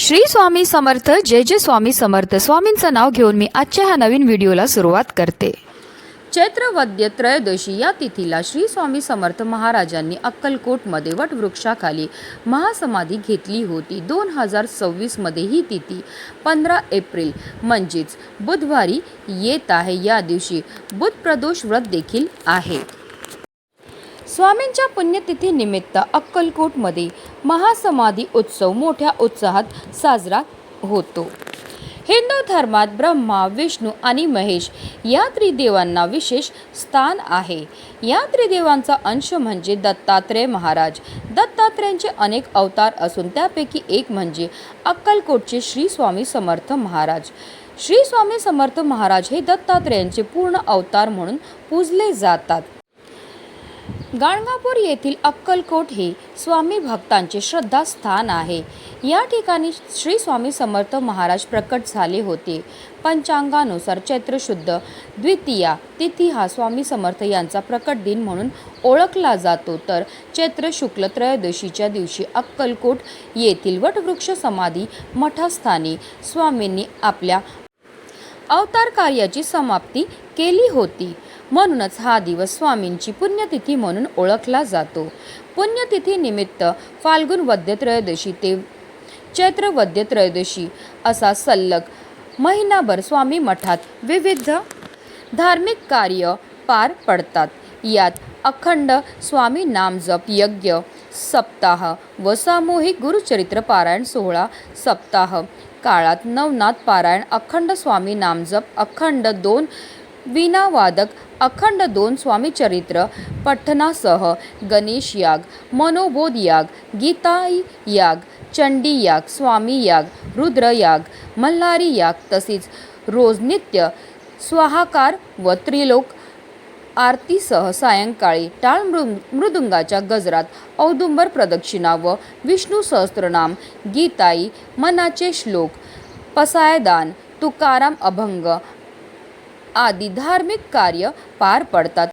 श्री स्वामी समर्थ. जय जय स्वामी समर्थ. स्वामींचं नाव घेऊन मी आजच्या ह्या नवीन व्हिडिओला सुरुवात करते. चैत्र वद्य त्रयोदशी या तिथीला श्री स्वामी समर्थ महाराजांनी अक्कलकोटमध्ये वटवृक्षाखाली महासमाधी घेतली होती. 2026 मध्ये ही तिथी 15 एप्रिल म्हणजेच बुधवारी येत आहे. या दिवशी बुध प्रदोष व्रत देखील आहे. स्वामींच्या पुण्यतिथी निमित्त अक्कलकोटमध्ये महासमाधी उत्सव मोठ्या उत्साहात साजरा होतो. हिंदू धर्मात ब्रह्मा, विष्णू आणि महेश या त्रिदेवांना विशेष स्थान आहे. या त्रिदेवांचा अंश म्हणजे दत्तात्रेय महाराज. दत्तात्रेयांचे अनेक अवतार असून त्यापैकी एक म्हणजे अक्कलकोटचे श्री स्वामी समर्थ महाराज. श्री स्वामी समर्थ महाराज हे दत्तात्रेयांचे पूर्ण अवतार म्हणून पूजले जातात. गाणगापूर येथील अक्कलकोट हे स्वामी भक्तांचे श्रद्धास्थान आहे. या ठिकाणी श्री स्वामी समर्थ महाराज प्रकट झाले होते. पंचांगानुसार चैत्र शुद्ध द्वितीया तिथी हा स्वामी समर्थ यांचा प्रकट दिन म्हणून ओळखला जातो. तर चैत्र शुक्ल त्रयोदशीच्या दिवशी अक्कलकोट येथील वटवृक्ष समाधी मठास्थानी स्वामींनी आपल्या अवतार कार्याची समाप्ती केली होती. म्हणूनच हा दिवस स्वामींची पुण्यतिथी म्हणून ओळखला जातो. पुण्यतिथी निमित्त फाल्गुन वद्य त्रयोदशी ते चैत्र वद्य त्रयोदशी असा सलग महिनाभर स्वामी मठात विविध धार्मिक कार्य पार पडतात. यात अखंड स्वामी नामजप यज्ञ, सप्ताह व सामूहिक गुरुचरित्र पारायण सोहळा. सप्ताह काळात नवनाथ पारायण, अखंड स्वामी नामजप, अखंड 2 वीणावादक, अखंड 2 स्वामीचरित्र पठणासह गणेश याग, मनोबोध याग, गीताई याग, चंडी याग, स्वामी याग, रुद्र याग, मल्हारी याग तसेच रोज नित्य स्वाहाकार व त्रिलोक आरतीसह सायंकाळी टाळ मृदुंगाच्या गजरात औदुंबर प्रदक्षिणा व विष्णू सहस्त्रनाम, गीताई, मनाचे श्लोक, पसायदान, तुकाराम अभंग आदी धार्मिक कार्य पार पडतात.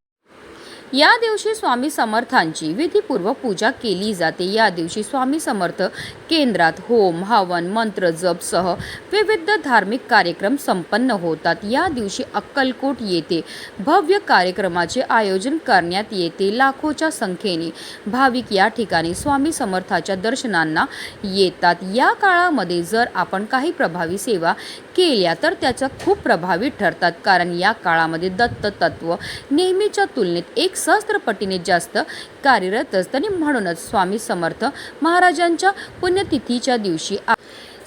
या दिवशी स्वामी समर्थांची विधिपूर्वक पूजा केली जाते. या दिवशी स्वामी समर्थ केंद्रात होम, हवन, मंत्र जप सह विविध धार्मिक कार्यक्रम संपन्न होतात. या दिवशी अक्कलकोट येथे भव्य कार्यक्रमाचे आयोजन करण्यात येते. लाखोच्या संख्येने भाविक या ठिकाणी स्वामी समर्थाच्या दर्शनांना येतात. या काळामध्ये जर आपण काही प्रभावी सेवा केल्या तर त्याचा खूप प्रभावी ठरतात. कारण या काळामध्ये दत्त तत्व नेहमीच्या तुलनेत 1 सहस्त्रपटीने जास्त कार्यरत असते. आणि म्हणूनच स्वामी समर्थ महाराजांच्या पुण्यतिथीच्या दिवशी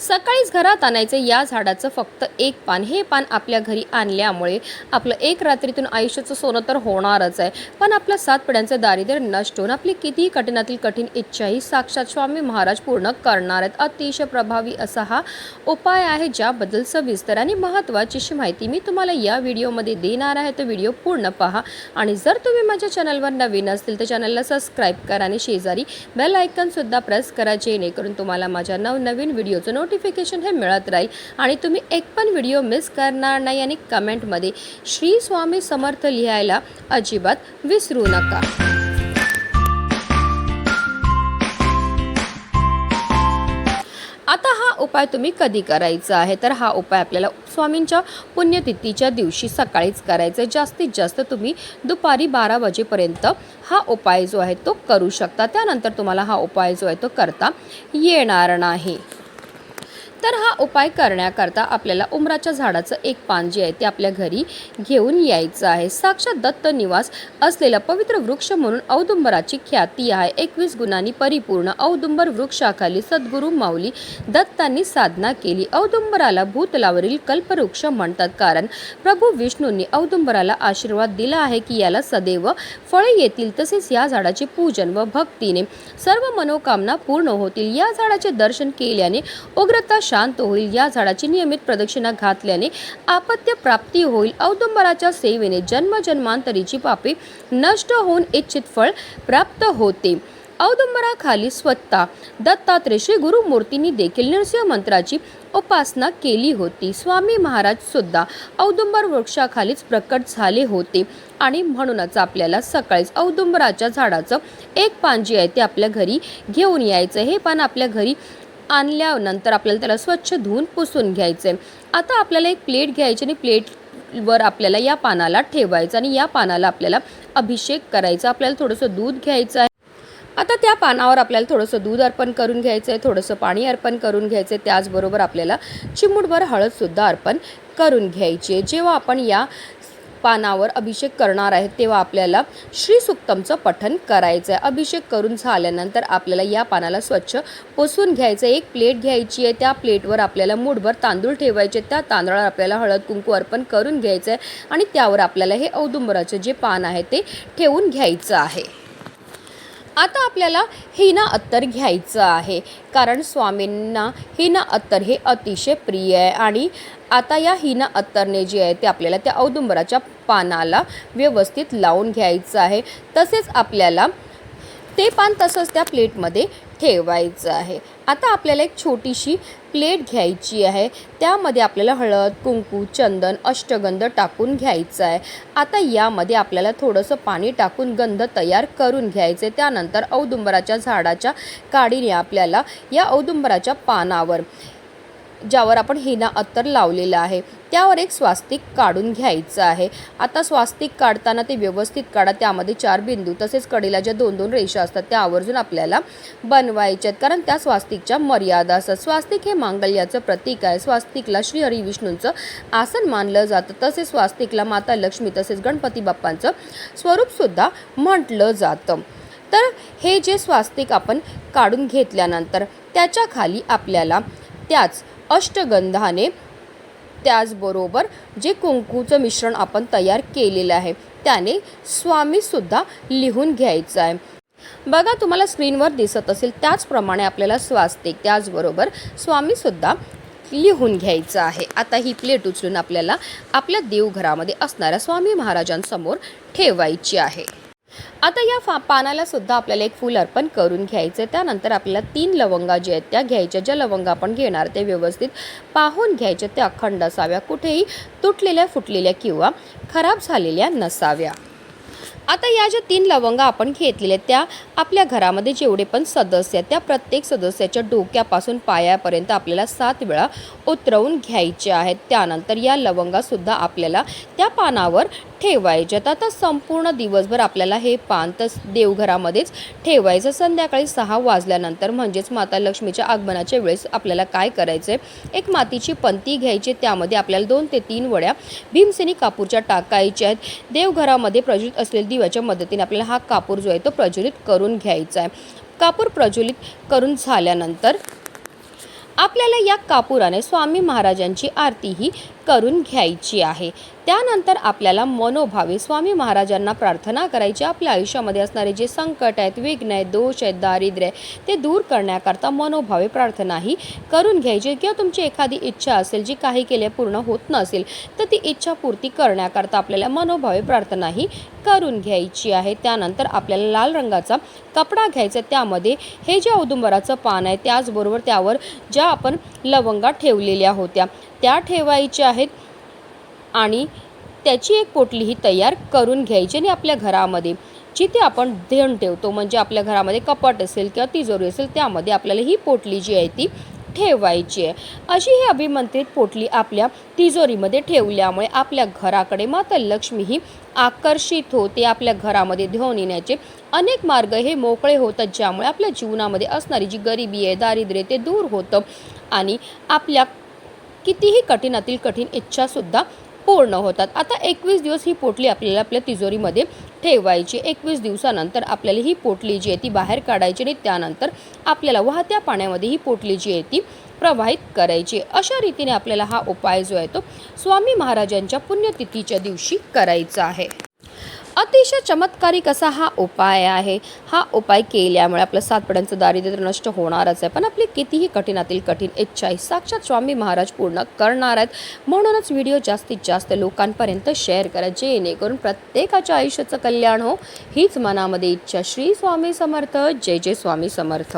सकाळीच घरात आणायचे या झाडाचं फक्त 1 पान. हे पान आपल्या घरी आणल्यामुळे आपलं 1 रात्रीतून आयुष्याचं सोनं तर होणारच आहे, पण आपल्या 7 पिढ्यांचे दारिद्र्य नष्ट होऊन आपली कितीही कठीणातील कठीण इच्छाही साक्षात स्वामी महाराज पूर्ण करणार आहेत. अतिशय प्रभावी असा हा उपाय आहे, ज्याबद्दल सविस्तर आणि महत्त्वाची अशी माहिती मी तुम्हाला या व्हिडिओमध्ये देणार आहे. तर व्हिडिओ पूर्ण पहा. आणि जर तुम्ही माझ्या चॅनलवर नवीन असतील तर चॅनलला सबस्क्राईब करा आणि शेजारी बेल आयकॉनसुद्धा प्रेस करा, जेणेकरून तुम्हाला माझ्या नवनवीन व्हिडिओचं नोटिफिकेशन हे मिळत राहील आणि तुम्ही एक पण व्हिडिओ मिस करणार नाही. आणि कमेंटमध्ये श्री स्वामी समर्थ लिहायला अजिबात विसरू नका. आता हा उपाय तुम्ही कधी करायचा आहे तर हा उपाय आपल्याला स्वामींच्या पुण्यतिथीच्या दिवशी सकाळीच करायचा आहे. जास्तीत जास्त तुम्ही दुपारी 12 वाजेपर्यंत हा उपाय जो आहे तो करू शकता. त्यानंतर तुम्हाला हा उपाय जो आहे तो करता येणार नाही. तर हा उपाय करण्याकरता आपल्याला उंबराच्या झाडाचं 1 पान जे आहे ते आपल्या घरी घेऊन यायचं आहे. साक्षात दत्त निवास असलेला पवित्र वृक्ष म्हणून औदुंबराची ख्याती आहे. 21 गुणांनी परिपूर्ण औदुंबर वृक्षाखाली सद्गुरू माऊली दत्तांनी साधना केली. औदुंबराला भूतलावरील कल्पवृक्ष म्हणतात, कारण प्रभू विष्णूंनी औदुंबराला आशीर्वाद दिला आहे की याला सदैव फळे येतील. तसेच या झाडाचे पूजन व भक्तीने सर्व मनोकामना पूर्ण होतील. या झाडाचे दर्शन केल्याने उग्रता शांत होईल. या झाडाची नियमित प्रदक्षिणा घातल्याने आपत्य प्राप्ती होईल. औदुंबराच्या सेवेने जन्मजन्मांतरीची पापे नष्ट होऊन इच्छित फळ प्राप्त होते. औदुंबराखाली स्वतः दत्तात्रेय श्री गुरुमूर्तींनी देखील नृसिंह मंत्राची उपासना केली होती. स्वामी महाराज सुद्धा औदुंबर वृक्षाखालीच प्रकट झाले होते आणि म्हणूनच आपल्याला सकाळीच औदुंबराच्या झाडाचं 1 पान जे आहे ते आपल्या घरी घेऊन यायचं. हे पान आपल्या घरी आणल्यानंतर आपल्याला त्याला स्वच्छ धुवून पुसून घ्यायचं आहे. आता आपल्याला एक प्लेट घ्यायची आणि प्लेटवर आपल्याला या पानाला ठेवायचं आणि या पानाला आपल्याला अभिषेक करायचा. आपल्याला थोडंसं दूध घ्यायचं आहे. आता त्या पानावर आपल्याला थोडंसं दूध अर्पण करून घ्यायचं आहे, थोडंसं पाणी अर्पण करून घ्यायचं आहे. त्याचबरोबर आपल्याला चिमूटभर हळदसुद्धा अर्पण करून घ्यायची आहे. जेव्हा आपण या पानावर अभिषेक करणार आहे तेव्हा आपल्याला श्री सुक्तमचं पठण करायचं आहे. अभिषेक करून झाल्यानंतर आपल्याला या पानाला स्वच्छ पुसून घ्यायचं आहे. एक प्लेट घ्यायची आहे, त्या प्लेटवर आपल्याला मूठभर तांदूळ ठेवायचे. त्या तांदळावर आपल्याला हळद कुंकू अर्पण करून घ्यायचं आहे आणि त्यावर आपल्याला हे औदुंबराचं जे पान आहे ते ठेवून घ्यायचं आहे. आता आपल्याला हिना अत्तर घ्यायचं आहे, कारण स्वामींना हिना अत्तर हे अतिशय प्रिय आहे. आणि आता या हिना अत्तरने जे आहे ते आपल्याला त्या औदुंबराच्या पानाला व्यवस्थित लावून घ्यायचं आहे. तसेच आपल्याला ते पान तसंच त्या प्लेटमध्ये ठेवायचं आहे. आता आपल्याला एक छोटीशी प्लेट घ्यायची आहे, त्यामध्ये आपल्याला हळद कुंकू चंदन अष्टगंध टाकून घ्यायचं आहे. आता यामध्ये आपल्याला थोडंसं पाणी टाकून गंध तयार करून घ्यायचे. त्यानंतर औदुंबराच्या झाडाच्या काडीने आपल्याला या औदुंबराच्या पानावर ज्यावर आपण हिना अत्तर लावलेलं आहे त्यावर एक स्वास्तिक काढून घ्यायचं आहे. आता स्वास्तिक काढताना ते व्यवस्थित काढा. त्यामध्ये 4 बिंदू तसेच कडेला ज्या 2-2 रेषा असतात त्या आवर्जून आपल्याला बनवायच्या आहेत, कारण त्या स्वास्तिकच्या मर्यादा असतात. स्वास्तिक हे मांगल्याचं प्रतीक आहे. स्वास्तिकला श्री हरी विष्णूंचं आसन मानलं जातं. तसेच स्वास्तिकला माता लक्ष्मी तसेच गणपती बाप्पांचं स्वरूपसुद्धा म्हटलं जातं. तर हे जे स्वास्तिक आपण काढून घेतल्यानंतर त्याच्या खाली आपल्याला त्याच अष्टगंधाने त्याचबरोबर जे कुंकूचं मिश्रण आपण तयार केलेलं आहे त्याने स्वामीसुद्धा लिहून घ्यायचं आहे. बघा तुम्हाला स्क्रीनवर दिसत असेल त्याचप्रमाणे आपल्याला स्वास्तिक त्याचबरोबर स्वामीसुद्धा लिहून घ्यायचं आहे. आता ही प्लेट उचलून आपल्याला आपल्या देवघरामध्ये असणाऱ्या स्वामी महाराजांसमोर ठेवायची आहे. आता या पानाला सुद्धा आपल्याला एक फूल अर्पण करून घ्यायचं. त्यानंतर आपल्याला 3 लवंगा जे आहेत त्या घ्यायच्या. ज्या लवंगा आपण घेणार ते व्यवस्थित पाहून घ्यायच्या, त्या अखंड असाव्या, कुठेही तुटलेल्या फुटलेल्या किंवा खराब झालेल्या नसाव्या. आता या ज्या 3 लवंगा आपण घेतलेल्या त्या आपल्या घरामध्ये जेवढे पण सदस्य आहेत त्या प्रत्येक सदस्याच्या डोक्यापासून पायापर्यंत आपल्याला 7 वेळा उतरवून घ्यायच्या आहेत. त्यानंतर या लवंगासुद्धा आपल्याला त्या पानावर ठेवायच्यात. आता संपूर्ण दिवसभर आपल्याला हे पान तर देवघरामध्येच ठेवायचं. संध्याकाळी 6 वाजल्यानंतर म्हणजेच माता लक्ष्मीच्या आगमनाच्या वेळेस आपल्याला काय करायचं आहे, एक मातीची पंती घ्यायची. त्यामध्ये आपल्याला 2 ते 3 वड्या भीमसेनी कापूरच्या टाकायच्या आहेत. देवघरामध्ये प्रज्वलित असलेल्या दिव्याच्या मदतीने आपल्याला हा कापूर जो आहे तो प्रज्वलित करून घ्यायचा आहे. कापूर प्रज्वलित करून झाल्यानंतर आपल्याला या कापुराने स्वामी महाराजांची आरतीही करून घ्यायची आहे. त्यानंतर आपल्याला मनोभावे स्वामी महाराजांना प्रार्थना करायची. आपल्या आयुष्यामध्ये असणारे जे संकट आहेत, विघ्न आहेत, दोष आहेत, दारिद्र्य आहे ते दूर करण्याकरता मनोभावे प्रार्थनाही करून घ्यायची. किंवा तुमची एखादी इच्छा असेल जी काही केल्या पूर्ण होत नसेल तर ती इच्छा पूर्ती करण्याकरता आपल्याला मनोभावे प्रार्थनाही करून घ्यायची आहे. त्यानंतर आपल्याला लाल रंगाचा कपडा घ्यायचा. त्यामध्ये हे जे औदुंबराचं पान आहे त्याचबरोबर त्यावर ज्या आपण लवंगा ठेवलेल्या होत्या त्या ठेवायच्या आहेत आणि त्याची एक पोटलीही तयार करून घ्यायची. आणि आपल्या घरामध्ये जिथे आपण धन ठेवतो म्हणजे आपल्या घरामध्ये कपाट असेल किंवा तिजोरी असेल त्यामध्ये आपल्याला ही पोटली जी आहे ती ठेवायची आहे. अशी ही अभिमंत्रित पोटली आपल्या तिजोरीमध्ये ठेवल्यामुळे आपल्या घराकडे माता लक्ष्मी ही आकर्षित होते. आपल्या घरामध्ये धन येण्याचे अनेक मार्ग हे मोकळे होतात, ज्यामुळे आपल्या जीवनामध्ये असणारी जी गरिबी आहे, दारिद्र्य ते दूर होतं आणि आपल्या कितीही कठीणातील कठीण इच्छासुद्धा पूर्ण होतात. आता 21 दिवस ही पोटली आपल्याला आपल्या तिजोरीमध्ये ठेवायची. 21 दिवसानंतर आपल्याला ही पोटली जी आहे ती बाहेर काढायची आणि त्यानंतर आपल्याला वाहत्या पाण्यामध्ये ही पोटली जी आहे ती प्रवाहित करायची. अशा रीतीने आपल्याला हा उपाय जो आहे तो स्वामी महाराजांच्या पुण्यतिथीच्या दिवशी करायचा आहे. अतिशय चमत्कारिक असा हा उपाय आहे. हा उपाय केल्यामुळे आपलं 7 पिढ्यांचं दारिद्र्य नष्ट होणारच आहे, पण आपली कितीही कठीणातील कठीण इच्छा ही साक्षात स्वामी महाराज पूर्ण करणार आहेत. म्हणूनच व्हिडिओ जास्तीत जास्त लोकांपर्यंत शेअर करा, जेणेकरून प्रत्येकाच्या आयुष्याचं कल्याण हो हीच मनामध्ये इच्छा. श्री स्वामी समर्थ. जय जय स्वामी समर्थ.